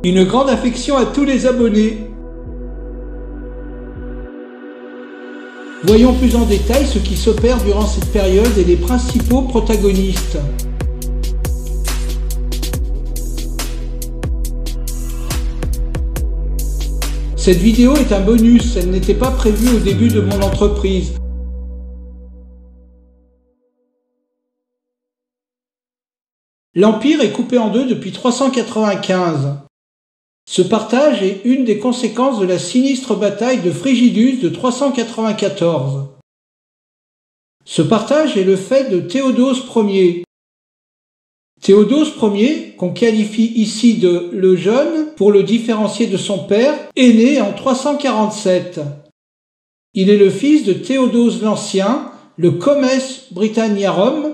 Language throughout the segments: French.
Une grande affection à tous les abonnés. Voyons plus en détail ce qui s'opère durant cette période et les principaux protagonistes. Cette vidéo est un bonus, elle n'était pas prévue au début de mon entreprise. L'Empire est coupé en deux depuis 395. Ce partage est une des conséquences de la sinistre bataille de Frigidus de 394. Ce partage est le fait de Théodose Ier. Théodose Ier, qu'on qualifie ici de le Jeune pour le différencier de son père, est né en 347. Il est le fils de Théodose l'Ancien, le Comes Britanniarum,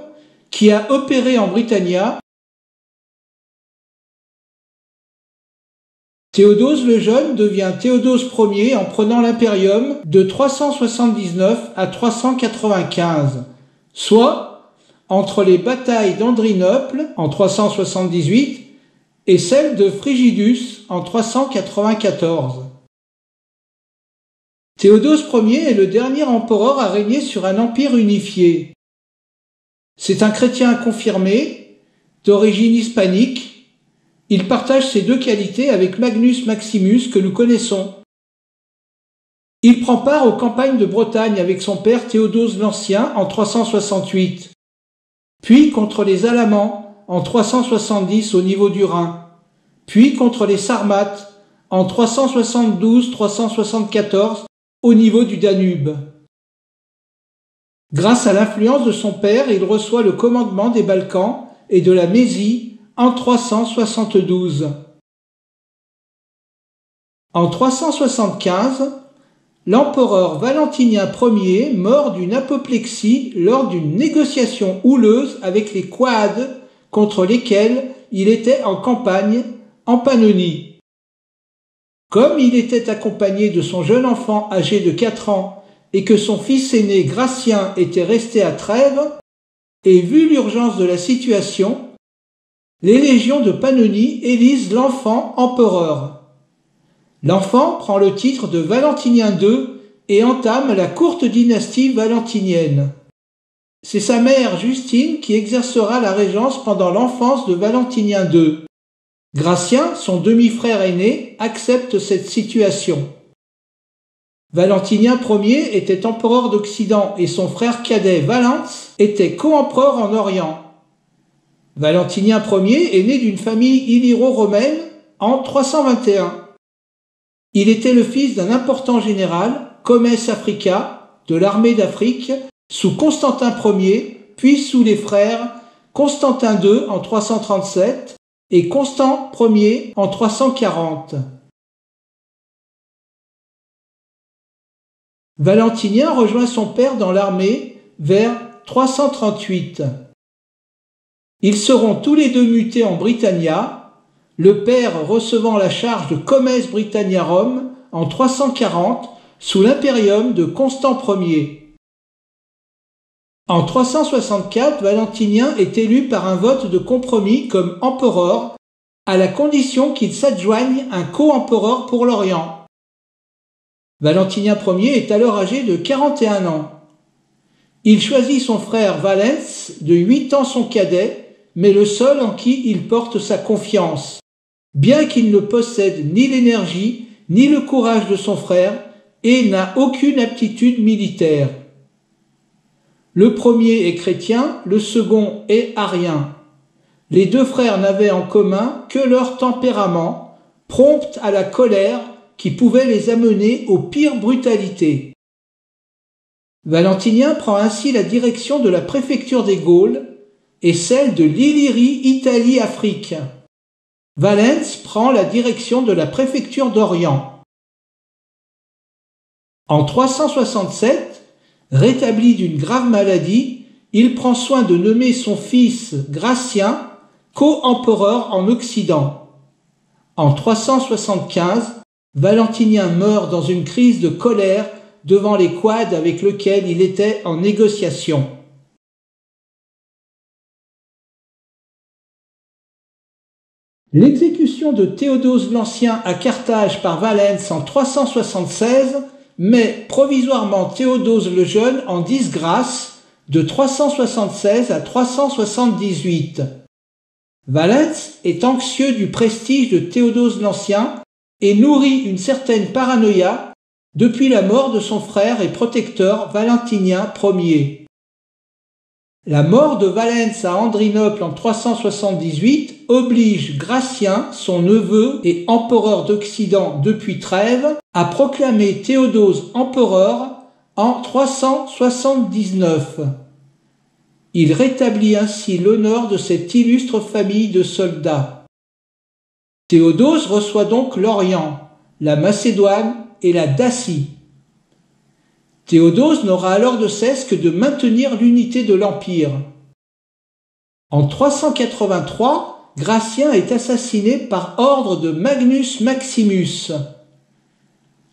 qui a opéré en Britannia. Théodose le Jeune devient Théodose Ier en prenant l'impérium de 379 à 395, soit entre les batailles d'Andrinople en 378 et celle de Frigidus en 394. Théodose Ier est le dernier empereur à régner sur un empire unifié. C'est un chrétien confirmé, d'origine hispanique. Il partage ces deux qualités avec Magnus Maximus que nous connaissons. Il prend part aux campagnes de Bretagne avec son père Théodose l'Ancien en 368, puis contre les Alamans en 370 au niveau du Rhin, puis contre les Sarmates en 372-374 au niveau du Danube. Grâce à l'influence de son père, il reçoit le commandement des Balkans et de la Mésie en 372. En 375, l'empereur Valentinien Ier meurt d'une apoplexie lors d'une négociation houleuse avec les Quades contre lesquels il était en campagne en Pannonie. Comme il était accompagné de son jeune enfant âgé de 4 ans et que son fils aîné Gratien était resté à Trèves, et vu l'urgence de la situation, les légions de Pannonie élisent l'enfant empereur. L'enfant prend le titre de Valentinien II et entame la courte dynastie valentinienne. C'est sa mère Justine qui exercera la régence pendant l'enfance de Valentinien II. Gratien, son demi-frère aîné, accepte cette situation. Valentinien Ier était empereur d'Occident et son frère cadet Valens était co-empereur en Orient. Valentinien Ier est né d'une famille illyro-romaine en 321. Il était le fils d'un important général, Comes Africa, de l'armée d'Afrique, sous Constantin Ier, puis sous les frères Constantin II en 337 et Constant Ier en 340. Valentinien rejoint son père dans l'armée vers 338. Ils seront tous les deux mutés en Britannia, le père recevant la charge de Comes Britanniarum en 340 sous l'impérium de Constant Ier. En 364, Valentinien est élu par un vote de compromis comme empereur, à la condition qu'il s'adjoigne un co-empereur pour l'Orient. Valentinien Ier est alors âgé de 41 ans. Il choisit son frère Valens, de 8 ans son cadet, mais le seul en qui il porte sa confiance, bien qu'il ne possède ni l'énergie ni le courage de son frère et n'a aucune aptitude militaire. Le premier est chrétien, le second est arien. Les deux frères n'avaient en commun que leur tempérament, prompt à la colère qui pouvait les amener aux pires brutalités. Valentinien prend ainsi la direction de la préfecture des Gaules et celle de l'Illyrie Italie-Afrique. Valens prend la direction de la préfecture d'Orient. En 367, rétabli d'une grave maladie, il prend soin de nommer son fils Gratien co-empereur en Occident. En 375, Valentinien meurt dans une crise de colère devant les Quades avec lesquels il était en négociation. L'exécution de Théodose l'Ancien à Carthage par Valens en 376 met provisoirement Théodose le Jeune en disgrâce de 376 à 378. Valens est anxieux du prestige de Théodose l'Ancien et nourrit une certaine paranoïa depuis la mort de son frère et protecteur Valentinien Ier. La mort de Valens à Andrinople en 378 oblige Gratien, son neveu et empereur d'Occident depuis Trêves, à proclamer Théodose empereur en 379. Il rétablit ainsi l'honneur de cette illustre famille de soldats. Théodose reçoit donc l'Orient, la Macédoine et la Dacie. Théodose n'aura alors de cesse que de maintenir l'unité de l'Empire. En 383, Gratien est assassiné par ordre de Magnus Maximus.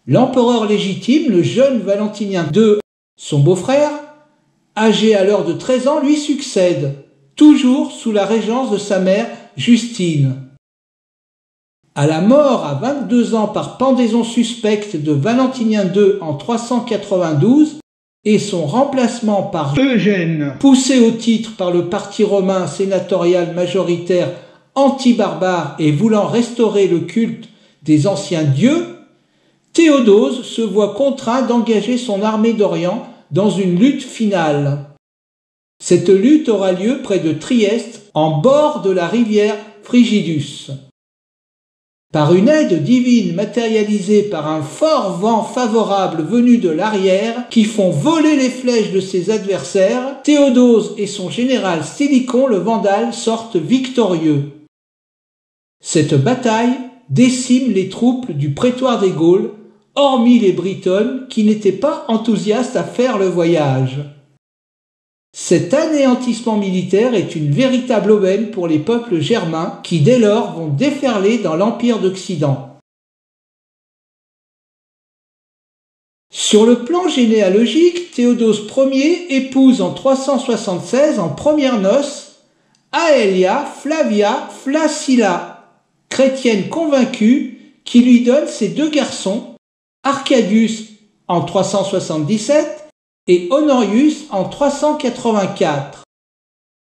L'empereur légitime, le jeune Valentinien II, son beau-frère, âgé alors de 13 ans, lui succède, toujours sous la régence de sa mère Justine. À la mort à 22 ans par pendaison suspecte de Valentinien II en 392 et son remplacement par Eugène, poussé au titre par le parti romain sénatorial majoritaire anti-barbare et voulant restaurer le culte des anciens dieux, Théodose se voit contraint d'engager son armée d'Orient dans une lutte finale. Cette lutte aura lieu près de Trieste, en bord de la rivière Frigidus. Par une aide divine matérialisée par un fort vent favorable venu de l'arrière qui font voler les flèches de ses adversaires, Théodose et son général Stylicon le Vandale sortent victorieux. Cette bataille décime les troupes du prétoire des Gaules, hormis les Britonnes qui n'étaient pas enthousiastes à faire le voyage. Cet anéantissement militaire est une véritable aubaine pour les peuples germains qui dès lors vont déferler dans l'Empire d'Occident. Sur le plan généalogique, Théodose Ier épouse en 376 en premières noces Aelia Flavia Flaccilla, chrétienne convaincue, qui lui donne ses deux garçons, Arcadius en 377 et Honorius en 384.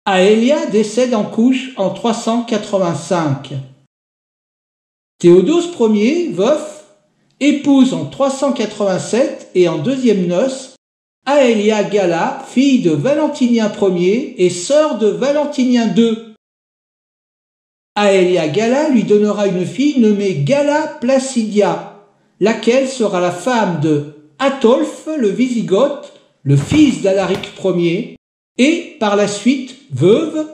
Aelia décède en couche en 385. Théodose Ier, veuf, épouse en 387 et en deuxième noces Aelia Galla, fille de Valentinien Ier et sœur de Valentinien II. Aelia Galla lui donnera une fille nommée Galla Placidia, laquelle sera la femme de Atolphe le Wisigothe, le fils d'Alaric Ier, et par la suite, veuve,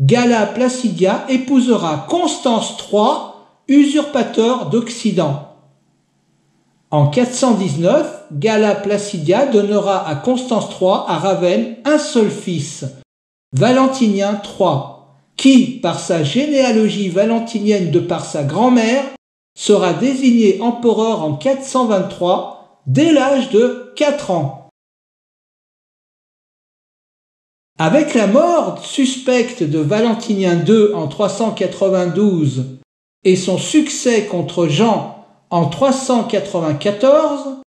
Galla Placidia épousera Constance III, usurpateur d'Occident. En 419, Galla Placidia donnera à Constance III à Ravenne un seul fils, Valentinien III, qui, par sa généalogie valentinienne de par sa grand-mère, sera désigné empereur en 423 dès l'âge de 4 ans. Avec la mort suspecte de Valentinien II en 392 et son succès contre Jean en 394,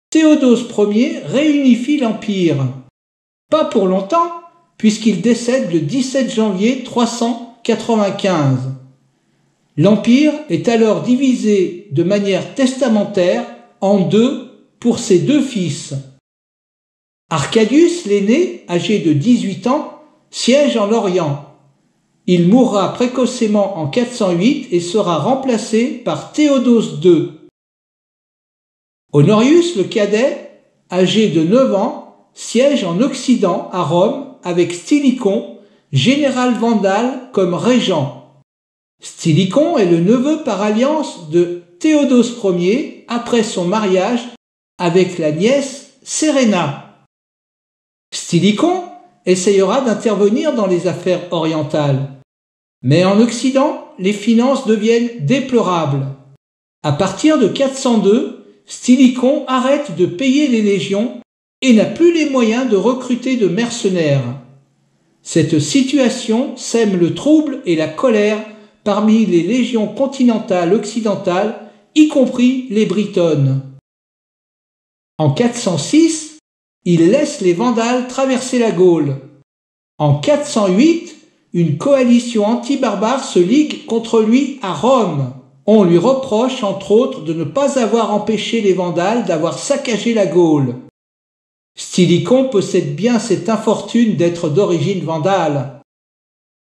Théodose Ier réunifie l'Empire. Pas pour longtemps, puisqu'il décède le 17 janvier 395. L'Empire est alors divisé de manière testamentaire en deux pour ses deux fils. Arcadius, l'aîné, âgé de 18 ans, siège en Orient. Il mourra précocement en 408 et sera remplacé par Théodose II. Honorius, le cadet, âgé de 9 ans, siège en Occident, à Rome, avec Stylicon, général vandale, comme régent. Stylicon est le neveu par alliance de Théodose Ier après son mariage avec la nièce Séréna. Stylicon essayera d'intervenir dans les affaires orientales. Mais en Occident, les finances deviennent déplorables. À partir de 402, Stylicon arrête de payer les légions et n'a plus les moyens de recruter de mercenaires. Cette situation sème le trouble et la colère parmi les légions continentales occidentales, y compris les Britonnes. En 406, il laisse les Vandales traverser la Gaule. En 408, une coalition anti-barbare se ligue contre lui à Rome. On lui reproche entre autres de ne pas avoir empêché les Vandales d'avoir saccagé la Gaule. Stilicon possède bien cette infortune d'être d'origine vandale.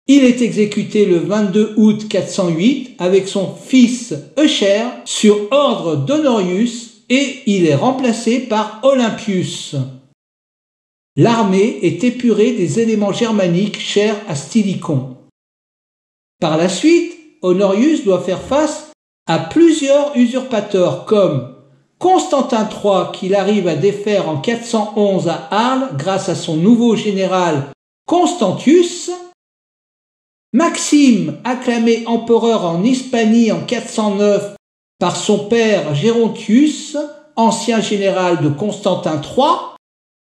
Il est exécuté le 22 août 408 avec son fils Eucher sur ordre d'Honorius et il est remplacé par Olympius. L'armée est épurée des éléments germaniques chers à Stilicon. Par la suite, Honorius doit faire face à plusieurs usurpateurs comme Constantin III qu'il arrive à défaire en 411 à Arles grâce à son nouveau général Constantius, Maxime, acclamé empereur en Hispanie en 409 par son père Gérontius, ancien général de Constantin III.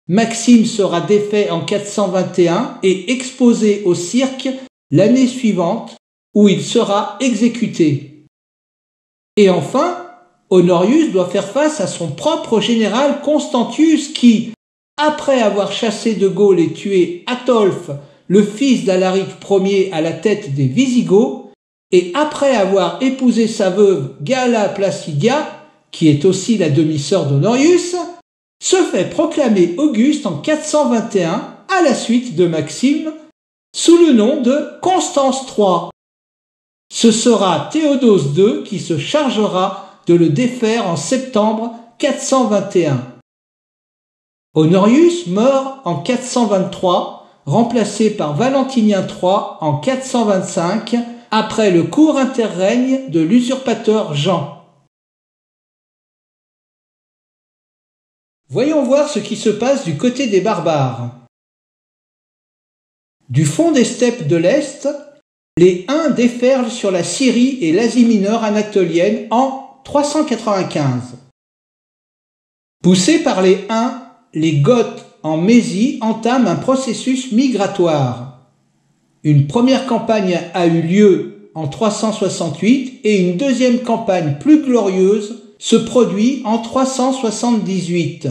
Maxime sera défait en 421 et exposé au cirque l'année suivante où il sera exécuté. Et enfin, Honorius doit faire face à son propre général Constantius qui, après avoir chassé de Gaulle et tué Atolphe, le fils d'Alaric Ier à la tête des Wisigoths, et après avoir épousé sa veuve Galla Placidia, qui est aussi la demi-sœur d'Honorius, se fait proclamer Auguste en 421 à la suite de Maxime, sous le nom de Constance III. Ce sera Théodose II qui se chargera de le défaire en septembre 421. Honorius meurt en 423, remplacé par Valentinien III en 425, après le court interrègne de l'usurpateur Jean. Voyons voir ce qui se passe du côté des barbares. Du fond des steppes de l'Est, les Huns déferlent sur la Syrie et l'Asie mineure anatolienne en 395. Poussés par les Huns, les Goths en Mésie entament un processus migratoire. Une première campagne a eu lieu en 368 et une deuxième campagne plus glorieuse se produit en 378.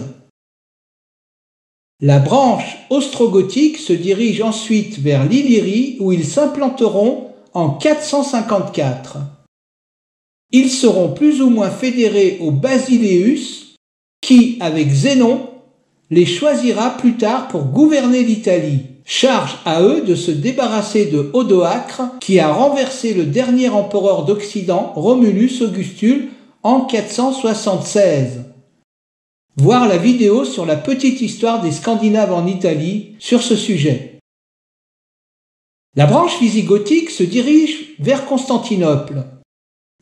La branche ostrogothique se dirige ensuite vers l'Illyrie où ils s'implanteront en 454. Ils seront plus ou moins fédérés aux Basileus qui, avec Zénon, les choisira plus tard pour gouverner l'Italie. Charge à eux de se débarrasser de Odoacre qui a renversé le dernier empereur d'Occident, Romulus Augustule, en 476. Voir la vidéo sur la petite histoire des Scandinaves en Italie sur ce sujet. La branche wisigothique se dirige vers Constantinople.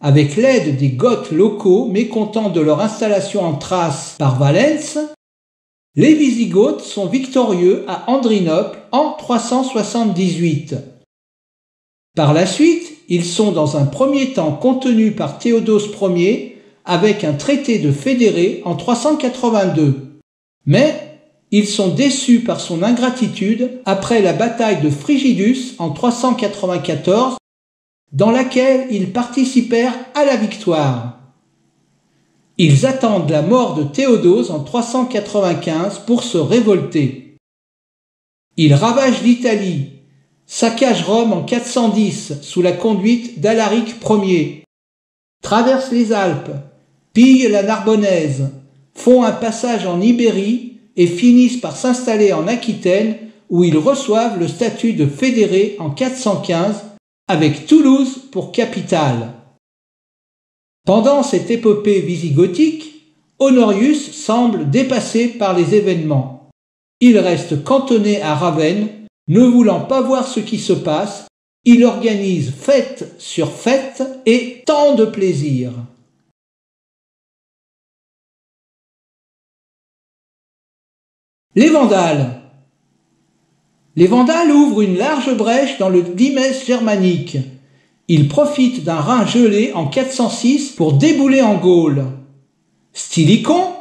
Avec l'aide des Goths locaux mécontents de leur installation en Thrace par Valens, les Wisigoths sont victorieux à Andrinople en 378. Par la suite, ils sont dans un premier temps contenus par Théodose Ier avec un traité de fédérés en 382. Mais ils sont déçus par son ingratitude après la bataille de Frigidus en 394, dans laquelle ils participèrent à la victoire. Ils attendent la mort de Théodose en 395 pour se révolter. Ils ravagent l'Italie, saccagent Rome en 410 sous la conduite d'Alaric Ier, traversent les Alpes, pillent la Narbonnaise, font un passage en Ibérie et finissent par s'installer en Aquitaine où ils reçoivent le statut de fédérés en 415 avec Toulouse pour capitale. Pendant cette épopée wisigothique, Honorius semble dépassé par les événements. Il reste cantonné à Ravenne, ne voulant pas voir ce qui se passe, il organise fête sur fête et tant de plaisir. Les Vandales. Les Vandales ouvrent une large brèche dans le Limes germanique. Ils profitent d'un Rhin gelé en 406 pour débouler en Gaule. Stilicon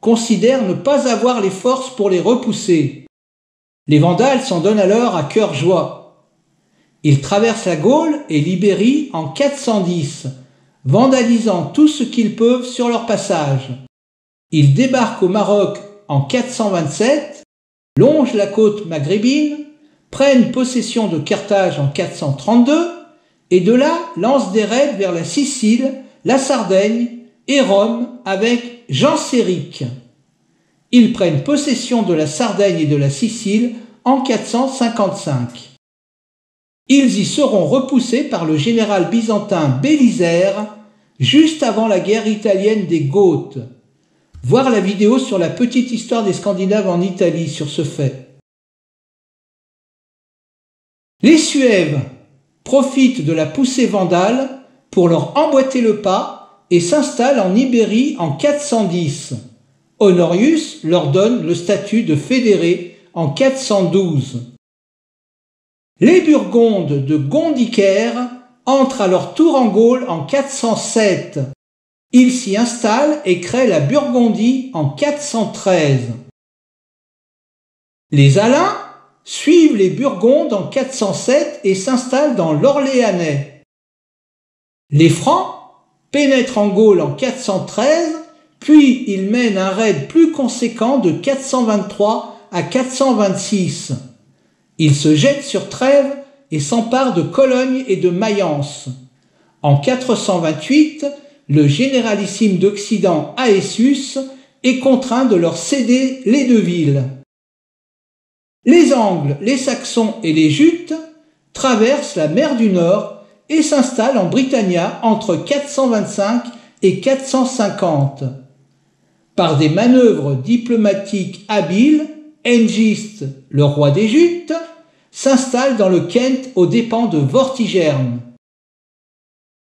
considère ne pas avoir les forces pour les repousser. Les Vandales s'en donnent alors à cœur joie. Ils traversent la Gaule et l'Ibérie en 410, vandalisant tout ce qu'ils peuvent sur leur passage. Ils débarquent au Maroc en 427, longent la côte maghrébine, prennent possession de Carthage en 432 et de là lancent des raids vers la Sicile, la Sardaigne et Rome avec Genséric. Ils prennent possession de la Sardaigne et de la Sicile en 455. Ils y seront repoussés par le général byzantin Bélisère juste avant la guerre italienne des Goths. Voir la vidéo sur la petite histoire des Scandinaves en Italie sur ce fait. Les Suèves profitent de la poussée vandale pour leur emboîter le pas et s'installent en Ibérie en 410. Honorius leur donne le statut de fédérés en 412. Les Burgondes de Gondicaire entrent à leur tour en Gaule en 407. Ils s'y installent et créent la Burgondie en 413. Les Alains suivent les Burgondes en 407 et s'installent dans l'Orléanais. Les Francs pénètrent en Gaule en 413, puis ils mènent un raid plus conséquent de 423 à 426. Ils se jettent sur Trèves et s'emparent de Cologne et de Mayence. En 428, le généralissime d'Occident Aetius est contraint de leur céder les deux villes. Les Angles, les Saxons et les Jutes traversent la mer du Nord et s'installent en Britannia entre 425 et 450. Par des manœuvres diplomatiques habiles, Hengist, le roi des Jutes, s'installe dans le Kent aux dépens de Vortigern.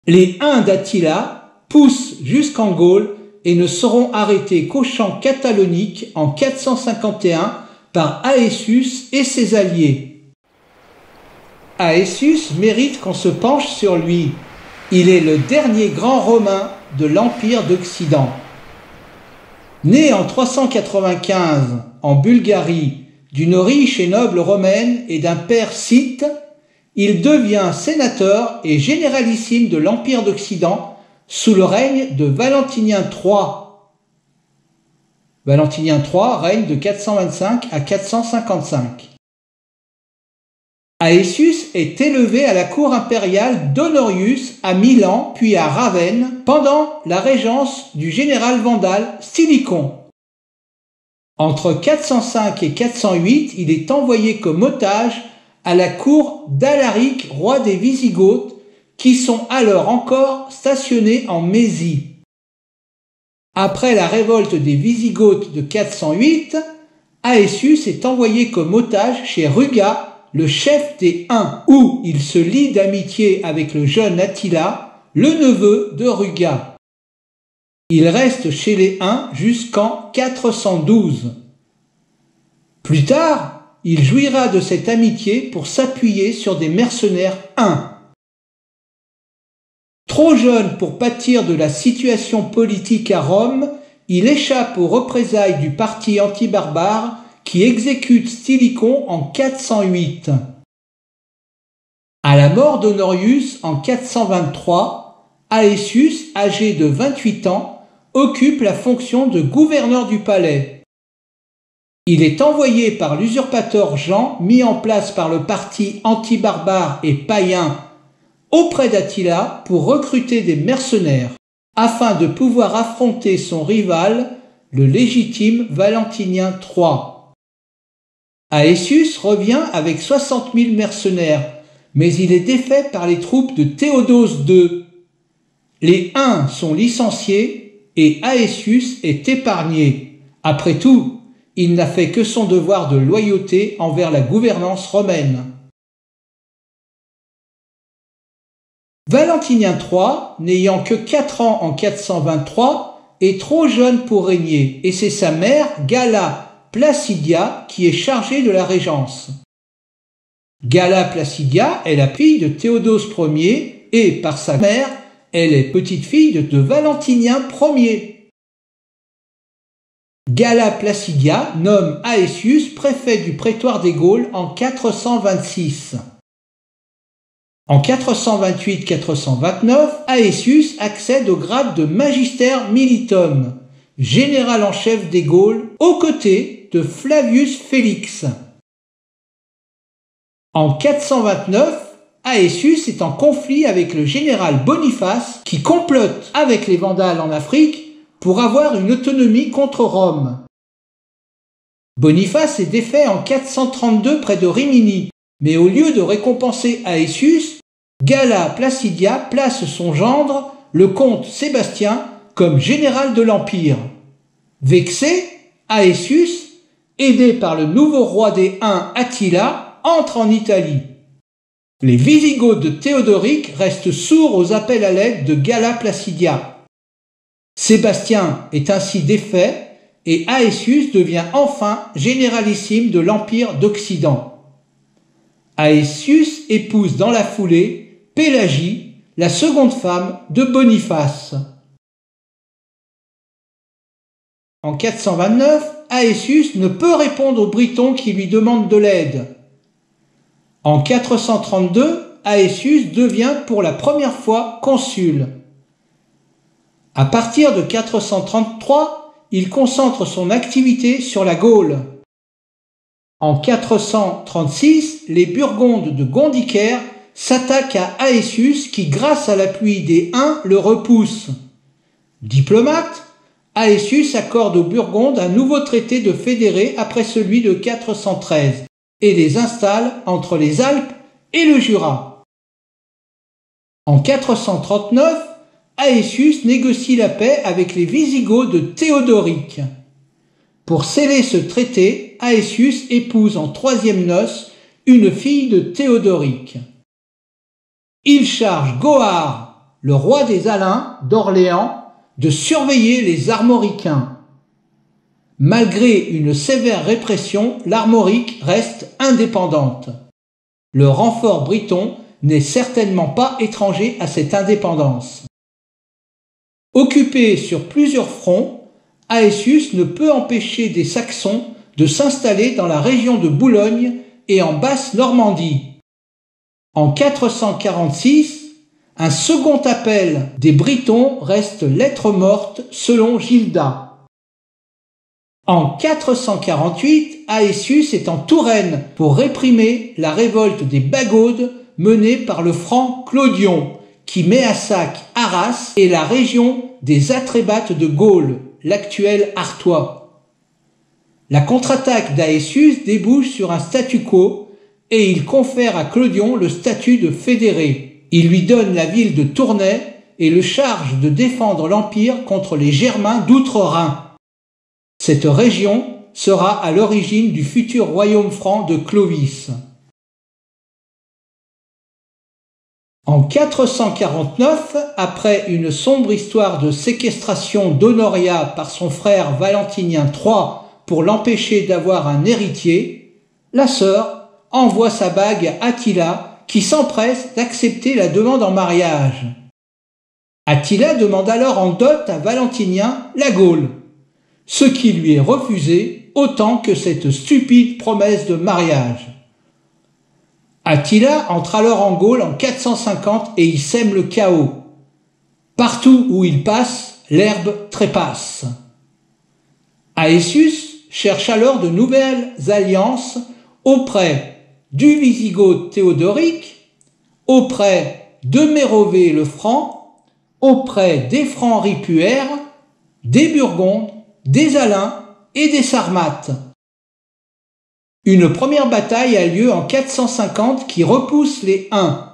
Les Huns d'Attila poussent jusqu'en Gaule et ne seront arrêtés qu'au champ catalonique en 451 par Aetius et ses alliés. Aetius mérite qu'on se penche sur lui. Il est le dernier grand romain de l'Empire d'Occident. Né en 395 en Bulgarie d'une riche et noble romaine et d'un père scythe, il devient sénateur et généralissime de l'Empire d'Occident sous le règne de Valentinien III. Valentinien III règne de 425 à 455. Aetius est élevé à la cour impériale d'Honorius à Milan puis à Ravenne pendant la régence du général vandale Stilicon. Entre 405 et 408, il est envoyé comme otage à la cour d'Alaric, roi des Wisigoths, qui sont alors encore stationnés en Mésie. Après la révolte des Wisigoths de 408, Aetius est envoyé comme otage chez Ruga, le chef des Huns, où il se lie d'amitié avec le jeune Attila, le neveu de Ruga. Il reste chez les Huns jusqu'en 412. Plus tard, il jouira de cette amitié pour s'appuyer sur des mercenaires Huns. Trop jeune pour pâtir de la situation politique à Rome, il échappe aux représailles du parti anti-barbare qui exécute Stilicon en 408. À la mort d'Honorius en 423, Aetius, âgé de 28 ans, occupe la fonction de gouverneur du palais. Il est envoyé par l'usurpateur Jean, mis en place par le parti anti-barbare et païen, auprès d'Attila pour recruter des mercenaires, afin de pouvoir affronter son rival, le légitime Valentinien III. Aetius revient avec 60 000 mercenaires, mais il est défait par les troupes de Théodose II. Les Huns sont licenciés et Aetius est épargné. Après tout, il n'a fait que son devoir de loyauté envers la gouvernance romaine. Valentinien III, n'ayant que 4 ans en 423, est trop jeune pour régner et c'est sa mère, Galla Placidia, qui est chargée de la régence. Galla Placidia est la fille de Théodose Ier et, par sa mère, elle est petite-fille de Valentinien Ier. Galla Placidia nomme Aetius préfet du prétoire des Gaules en 426. En 428-429, Aetius accède au grade de Magister Militum, général en chef des Gaules, aux côtés de Flavius Félix. En 429, Aetius est en conflit avec le général Boniface qui complote avec les Vandales en Afrique pour avoir une autonomie contre Rome. Boniface est défait en 432 près de Rimini, mais au lieu de récompenser Aetius, Galla Placidia place son gendre, le comte Sébastien, comme général de l'Empire. Vexé, Aetius, aidé par le nouveau roi des Huns Attila, entre en Italie. Les Wisigoths de Théodoric restent sourds aux appels à l'aide de Galla Placidia. Sébastien est ainsi défait et Aetius devient enfin généralissime de l'Empire d'Occident. Aetius épouse dans la foulée Pélagie, la seconde femme de Boniface. En 429, Aetius ne peut répondre aux Britons qui lui demandent de l'aide. En 432, Aetius devient pour la première fois consul. À partir de 433, il concentre son activité sur la Gaule. En 436, les Burgondes de Gondicaire s'attaquent à Aetius qui, grâce à l'appui des Huns, le repousse. Diplomate, Aetius accorde aux Burgondes un nouveau traité de fédérés après celui de 413 et les installe entre les Alpes et le Jura. En 439, Aetius négocie la paix avec les Wisigoths de Théodoric. Pour sceller ce traité, Aetius épouse en troisième noces une fille de Théodoric. Il charge Goar, le roi des Alains d'Orléans, de surveiller les Armoricains. Malgré une sévère répression, l'Armorique reste indépendante. Le renfort briton n'est certainement pas étranger à cette indépendance. Occupé sur plusieurs fronts, Aetius ne peut empêcher des Saxons de s'installer dans la région de Boulogne et en Basse-Normandie. En 446, un second appel des Britons reste lettre morte selon Gilda. En 448, Aetius est en Touraine pour réprimer la révolte des Bagaudes menée par le franc Clodion, qui met à sac Arras et la région des Atrébates de Gaule, l'actuel Artois. La contre-attaque d'Aetius débouche sur un statu quo et il confère à Clodion le statut de fédéré. Il lui donne la ville de Tournai et le charge de défendre l'Empire contre les Germains d'Outre-Rhin. Cette région sera à l'origine du futur royaume franc de Clovis. En 449, après une sombre histoire de séquestration d'Honoria par son frère Valentinien III pour l'empêcher d'avoir un héritier, la sœur envoie sa bague à Attila qui s'empresse d'accepter la demande en mariage. Attila demande alors en dot à Valentinien la Gaule, ce qui lui est refusé autant que cette stupide promesse de mariage. Attila entre alors en Gaule en 450 et y sème le chaos. Partout où il passe, l'herbe trépasse. Aetius cherche alors de nouvelles alliances auprès du Wisigoth Théodoric, auprès de Mérové le Franc, auprès des Francs Ripuaires, des Burgondes, des Alains et des Sarmates. Une première bataille a lieu en 450 qui repousse les Huns.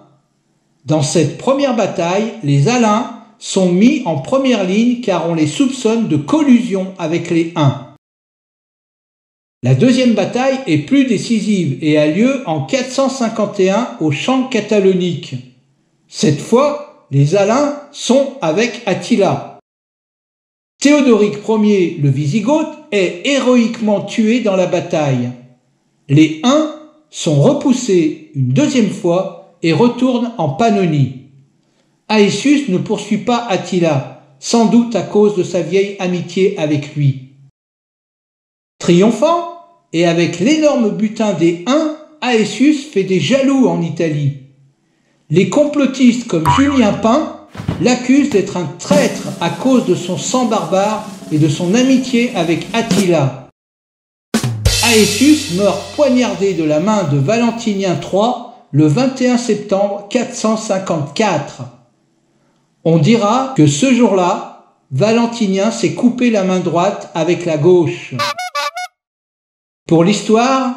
Dans cette première bataille, les Alains sont mis en première ligne car on les soupçonne de collusion avec les Huns. La deuxième bataille est plus décisive et a lieu en 451 au champ catalonique. Cette fois, les Alains sont avec Attila. Théodoric Ier, le Wisigoth, est héroïquement tué dans la bataille. Les Huns sont repoussés une deuxième fois et retournent en Pannonie. Aetius ne poursuit pas Attila, sans doute à cause de sa vieille amitié avec lui. Triomphant, et avec l'énorme butin des Huns, Aetius fait des jaloux en Italie. Les complotistes comme Julien Pain l'accusent d'être un traître à cause de son sang barbare et de son amitié avec Attila. Aetius meurt poignardé de la main de Valentinien III le 21 septembre 454. On dira que ce jour-là, Valentinien s'est coupé la main droite avec la gauche. Pour l'histoire,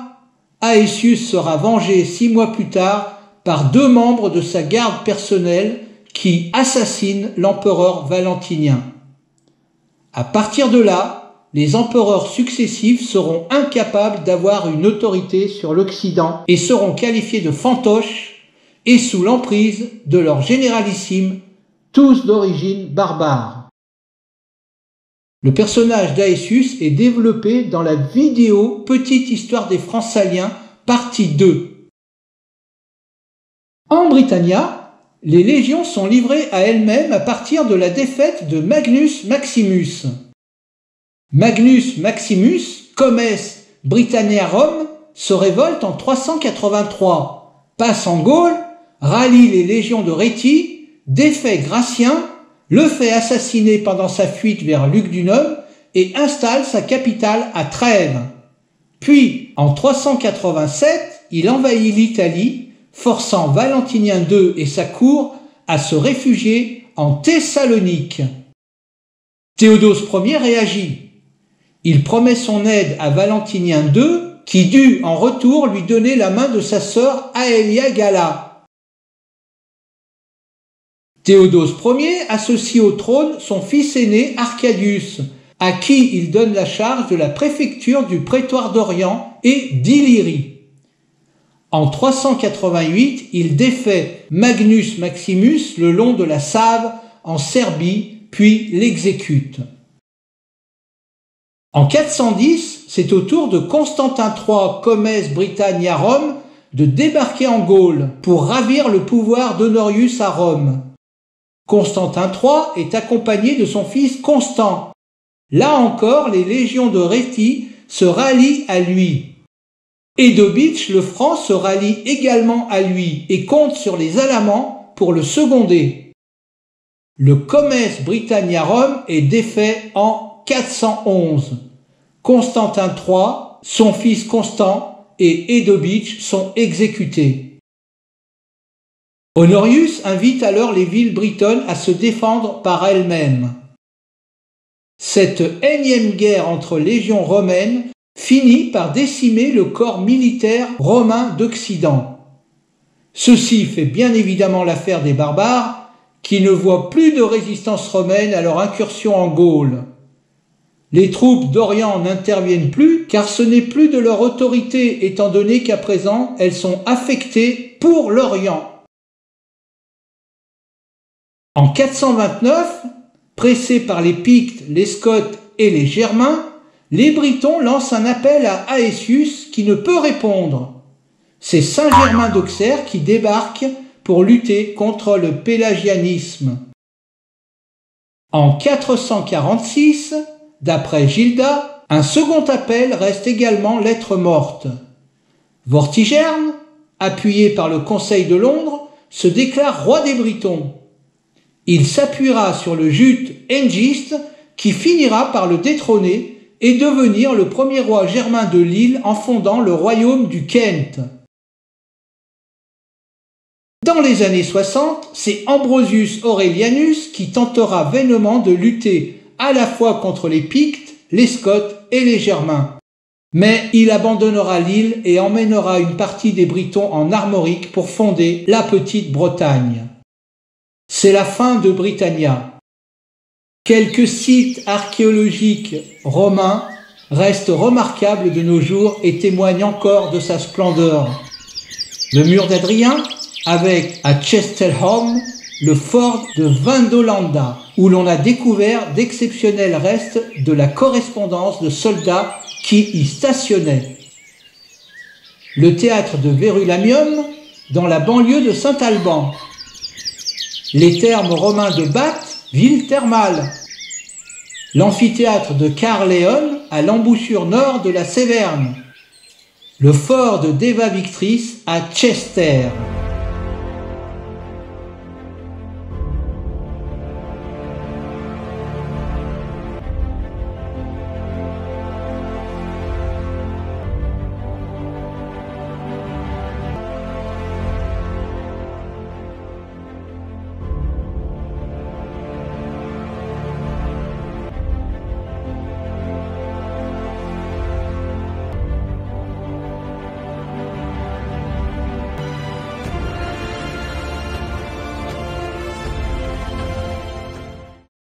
Aetius sera vengé 6 mois plus tard par 2 membres de sa garde personnelle qui assassinent l'empereur Valentinien. À partir de là, les empereurs successifs seront incapables d'avoir une autorité sur l'Occident et seront qualifiés de fantoches et sous l'emprise de leurs généralissimes, tous d'origine barbare. Le personnage d'Aetius est développé dans la vidéo Petite histoire des Francs-Saliens, partie 2. En Britannia, les légions sont livrées à elles-mêmes à partir de la défaite de Magnus Maximus. Magnus Maximus, comes Britanniarum, se révolte en 383, passe en Gaule, rallie les légions de Rhétie, défait Gratien, le fait assassiner pendant sa fuite vers Lugdunum et installe sa capitale à Trèves. Puis, en 387, il envahit l'Italie, forçant Valentinien II et sa cour à se réfugier en Thessalonique. Théodose Ier réagit. Il promet son aide à Valentinien II, qui dut en retour lui donner la main de sa sœur Aelia Galla. Théodose Ier associe au trône son fils aîné Arcadius, à qui il donne la charge de la préfecture du prétoire d'Orient et d'Illyrie. En 388, il défait Magnus Maximus le long de la Save en Serbie, puis l'exécute. En 410, c'est au tour de Constantin III, comes Britanniarum, de débarquer en Gaule pour ravir le pouvoir d'Honorius à Rome. Constantin III est accompagné de son fils Constant. Là encore, les légions de Rhétie se rallient à lui. Eudobitch le Franc se rallie également à lui et compte sur les Alamans pour le seconder. Le comes Britanniarum est défait en 411. Constantin III, son fils Constant et Eudobitch sont exécutés. Honorius invite alors les villes britonnes à se défendre par elles-mêmes. Cette énième guerre entre légions romaines finit par décimer le corps militaire romain d'Occident. Ceci fait bien évidemment l'affaire des barbares qui ne voient plus de résistance romaine à leur incursion en Gaule. Les troupes d'Orient n'interviennent plus car ce n'est plus de leur autorité étant donné qu'à présent elles sont affectées pour l'Orient. En 429, pressés par les Pictes, les Scots et les Germains, les Britons lancent un appel à Aetius qui ne peut répondre. C'est Saint Germain d'Auxerre qui débarque pour lutter contre le pélagianisme. En 446, d'après Gilda, un second appel reste également lettre morte. Vortigern, appuyé par le Conseil de Londres, se déclare roi des Britons. Il s'appuiera sur le Jute Hengist qui finira par le détrôner et devenir le premier roi germain de l'île en fondant le royaume du Kent. Dans les années 60, c'est Ambrosius Aurelianus qui tentera vainement de lutter à la fois contre les Pictes, les Scots et les Germains. Mais il abandonnera l'île et emmènera une partie des Britons en Armorique pour fonder la petite Bretagne. C'est la fin de Britannia. Quelques sites archéologiques romains restent remarquables de nos jours et témoignent encore de sa splendeur. Le mur d'Adrien, avec à Chestelholm le fort de Vindolanda, où l'on a découvert d'exceptionnels restes de la correspondance de soldats qui y stationnaient. Le théâtre de Verulamium, dans la banlieue de Saint-Alban. Les thermes romains de Bath, ville thermale. L'amphithéâtre de Caerleon, à l'embouchure nord de la Séverne. Le fort de Deva Victrix à Chester.